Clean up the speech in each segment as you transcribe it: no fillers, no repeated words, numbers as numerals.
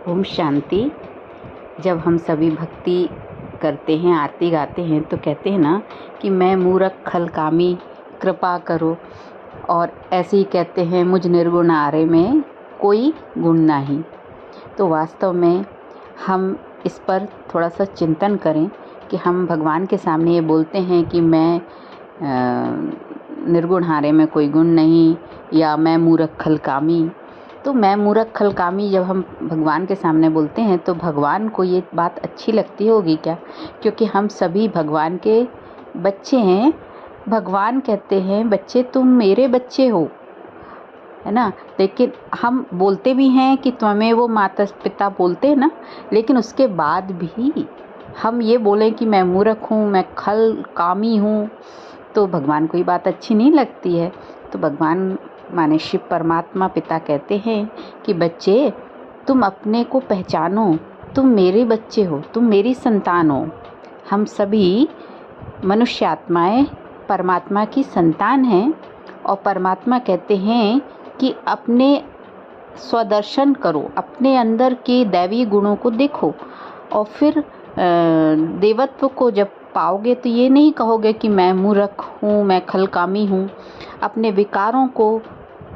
ओम शांति। जब हम सभी भक्ति करते हैं, आरती गाते हैं तो कहते हैं ना कि मैं मूरख खल कामी कृपा करो, और ऐसे ही कहते हैं मुझ निर्गुण आरे में कोई गुण नहीं। तो वास्तव में हम इस पर थोड़ा सा चिंतन करें कि हम भगवान के सामने ये बोलते हैं कि मैं निर्गुण हारे में कोई गुण नहीं, या मैं मूरख खल कामी। तो मैं मूरख खल कामी जब हम भगवान के सामने बोलते हैं तो भगवान को ये बात अच्छी लगती होगी क्या? क्योंकि हम सभी भगवान के बच्चे हैं। भगवान कहते हैं बच्चे तुम मेरे बच्चे हो, है ना। लेकिन हम बोलते भी हैं कि तुम्हें वो माता पिता बोलते हैं ना, लेकिन उसके बाद भी हम ये बोलें कि मैं मूर्ख हूँ, मैं खल कामी हूँ, तो भगवान को ये बात अच्छी नहीं लगती है। तो भगवान माने शिव परमात्मा पिता कहते हैं कि बच्चे तुम अपने को पहचानो, तुम मेरे बच्चे हो, तुम मेरी संतान हो। हम सभी मनुष्य आत्माएं परमात्मा की संतान हैं, और परमात्मा कहते हैं कि अपने स्वदर्शन करो, अपने अंदर के दैवी गुणों को देखो, और फिर देवत्व को जब पाओगे तो ये नहीं कहोगे कि मैं मूर्ख हूँ, मैं खलकामी हूँ। अपने विकारों को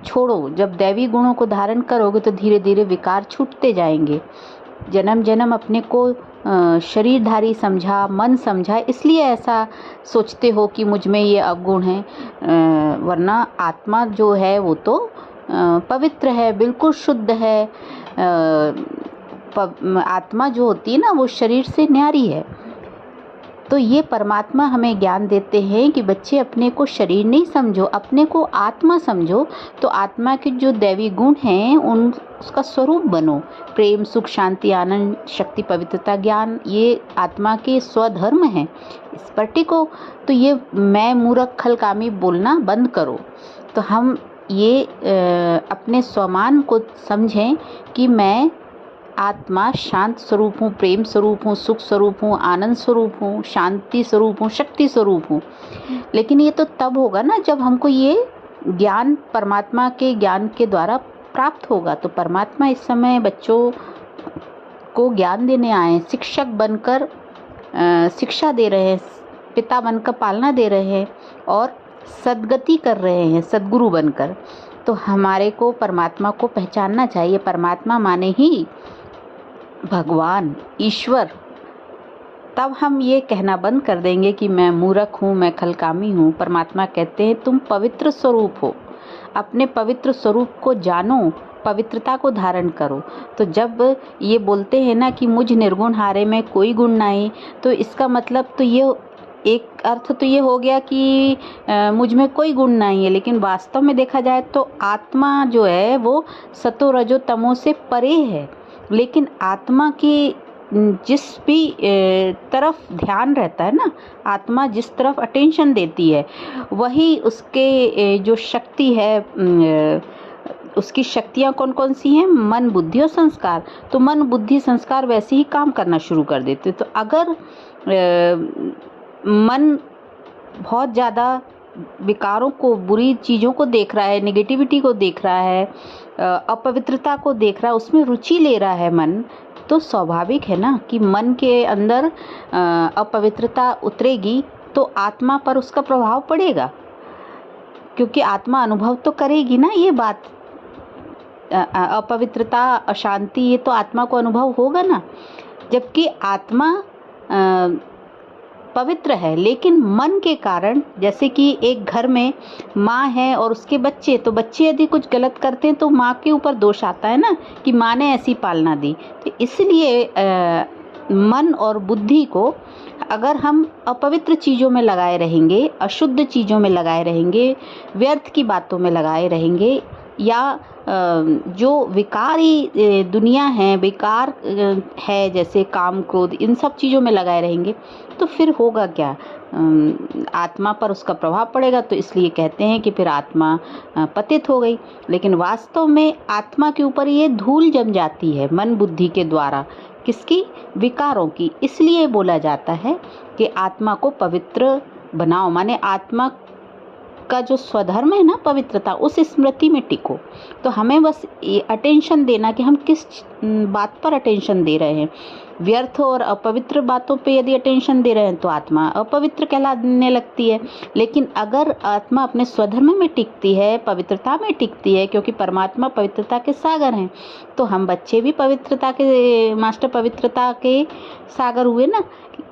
छोड़ो। जब दैवी गुणों को धारण करोगे तो धीरे धीरे विकार छूटते जाएंगे। जन्म जन्म अपने को शरीरधारी समझा, मन समझा, इसलिए ऐसा सोचते हो कि मुझ में ये अवगुण है, वरना आत्मा जो है वो तो पवित्र है, बिल्कुल शुद्ध है। आत्मा जो होती है ना वो शरीर से न्यारी है। तो ये परमात्मा हमें ज्ञान देते हैं कि बच्चे अपने को शरीर नहीं समझो, अपने को आत्मा समझो। तो आत्मा के जो दैवी गुण हैं उसका स्वरूप बनो। प्रेम, सुख, शांति, आनंद, शक्ति, पवित्रता, ज्ञान, ये आत्मा के स्वधर्म हैं। इस पर टिको। तो ये मैं मूर्ख खलकामी बोलना बंद करो। तो हम ये अपने स्वमान को समझें कि मैं आत्मा शांत स्वरूप हूँ, प्रेम स्वरूप हूँ, सुख स्वरूप हूँ, आनंद स्वरूप हूँ, शांति स्वरूप हूँ, शक्ति स्वरूप हूँ। लेकिन ये तो तब होगा ना जब हमको ये ज्ञान परमात्मा के ज्ञान के द्वारा प्राप्त होगा। तो परमात्मा इस समय बच्चों को ज्ञान देने आए, शिक्षक बनकर शिक्षा दे रहे हैं, पिता बनकर पालना दे रहे हैं, और सद्गति कर रहे हैं सद्गुरु बनकर। तो हमारे को परमात्मा को पहचानना चाहिए। परमात्मा माने ही भगवान, ईश्वर। तब हम ये कहना बंद कर देंगे कि मैं मूर्ख हूँ, मैं खलकामी हूँ। परमात्मा कहते हैं तुम पवित्र स्वरूप हो, अपने पवित्र स्वरूप को जानो, पवित्रता को धारण करो। तो जब ये बोलते हैं ना कि मुझ निर्गुण हारे में कोई गुण नहीं, तो इसका मतलब तो ये एक अर्थ तो ये हो गया कि मुझ में कोई गुण नहीं है। लेकिन वास्तव में देखा जाए तो आत्मा जो है वो सतो रजो तमो से परे है। लेकिन आत्मा की जिस भी तरफ ध्यान रहता है ना, आत्मा जिस तरफ अटेंशन देती है, वही उसके जो शक्ति है, उसकी शक्तियाँ कौन कौन सी हैं? मन, बुद्धि और संस्कार। तो मन, बुद्धि, संस्कार वैसे ही काम करना शुरू कर देते। तो अगर मन बहुत ज़्यादा विकारों को, बुरी चीज़ों को देख रहा है, नेगेटिविटी को देख रहा है, अपवित्रता को देख रहा है, उसमें रुचि ले रहा है मन, तो स्वाभाविक है ना कि मन के अंदर अपवित्रता उतरेगी तो आत्मा पर उसका प्रभाव पड़ेगा। क्योंकि आत्मा अनुभव तो करेगी ना ये बात, अपवित्रता, अशांति, ये तो आत्मा को अनुभव होगा ना। जबकि आत्मा पवित्र है, लेकिन मन के कारण, जैसे कि एक घर में माँ है और उसके बच्चे, तो बच्चे यदि कुछ गलत करते हैं तो माँ के ऊपर दोष आता है ना कि माँ ने ऐसी पालना दी। तो इसलिए मन और बुद्धि को अगर हम अपवित्र चीज़ों में लगाए रहेंगे, अशुद्ध चीज़ों में लगाए रहेंगे, व्यर्थ की बातों में लगाए रहेंगे, या जो विकारी दुनिया है, विकार है, जैसे काम, क्रोध, इन सब चीज़ों में लगाए रहेंगे, तो फिर होगा क्या? आत्मा पर उसका प्रभाव पड़ेगा। तो इसलिए कहते हैं कि फिर आत्मा पतित हो गई। लेकिन वास्तव में आत्मा के ऊपर ये धूल जम जाती है मन बुद्धि के द्वारा। किसकी? विकारों की। इसलिए बोला जाता है कि आत्मा को पवित्र बनाओ, माने आत्मा का जो स्वधर्म है ना पवित्रता, उस स्मृति में टिको। तो हमें बस अटेंशन देना कि हम किस बात पर अटेंशन दे रहे हैं। व्यर्थ और अपवित्र बातों पे यदि अटेंशन दे रहे हैं तो आत्मा अपवित्र कहलाने लगती है। लेकिन अगर आत्मा अपने स्वधर्म में टिकती है, पवित्रता में टिकती है, क्योंकि परमात्मा पवित्रता के सागर हैं, तो हम बच्चे भी पवित्रता के मास्टर, पवित्रता के सागर हुए ना।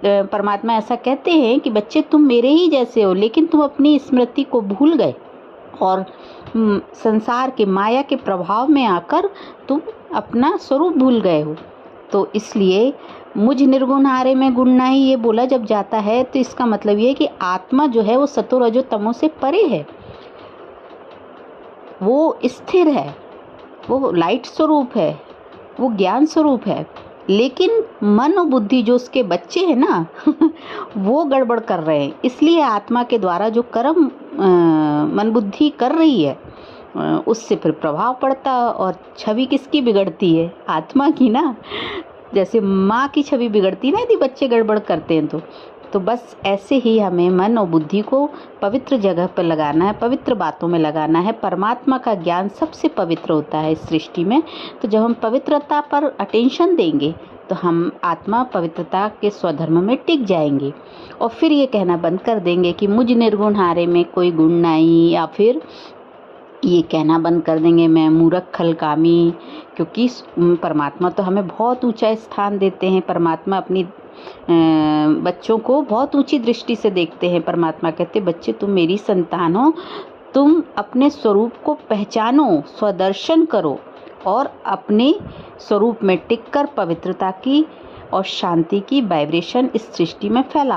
परमात्मा ऐसा कहते हैं कि बच्चे तुम मेरे ही जैसे हो, लेकिन तुम अपनी स्मृति को भूल गए और संसार के माया के प्रभाव में आकर तुम अपना स्वरूप भूल गए हो। तो इसलिए मुझ निर्गुण हारे में गुण नहीं, ये बोला जब जाता है तो इसका मतलब ये है कि आत्मा जो है वो सतो रजो तमो से परे है, वो स्थिर है, वो लाइट स्वरूप है, वो ज्ञान स्वरूप है। लेकिन मन और बुद्धि जो उसके बच्चे हैं ना वो गड़बड़ कर रहे हैं। इसलिए आत्मा के द्वारा जो कर्म मन बुद्धि कर रही है उससे फिर प्रभाव पड़ता और छवि किसकी बिगड़ती है? आत्मा की ना। जैसे माँ की छवि बिगड़ती ना यदि बच्चे गड़बड़ करते हैं तो बस ऐसे ही हमें मन और बुद्धि को पवित्र जगह पर लगाना है, पवित्र बातों में लगाना है। परमात्मा का ज्ञान सबसे पवित्र होता है इस सृष्टि में। तो जब हम पवित्रता पर अटेंशन देंगे तो हम आत्मा पवित्रता के स्वधर्म में टिक जाएंगे और फिर ये कहना बंद कर देंगे कि मुझ निर्गुण हारे में कोई गुण नहीं, या फिर ये कहना बंद कर देंगे मैं मूर्ख खलकामी। क्योंकि परमात्मा तो हमें बहुत ऊंचा स्थान देते हैं। परमात्मा अपनी बच्चों को बहुत ऊंची दृष्टि से देखते हैं। परमात्मा कहते बच्चे तुम मेरी संतान हो, तुम अपने स्वरूप को पहचानो, स्वदर्शन करो और अपने स्वरूप में टिककर पवित्रता की और शांति की वाइब्रेशन इस सृष्टि में फैलाओ।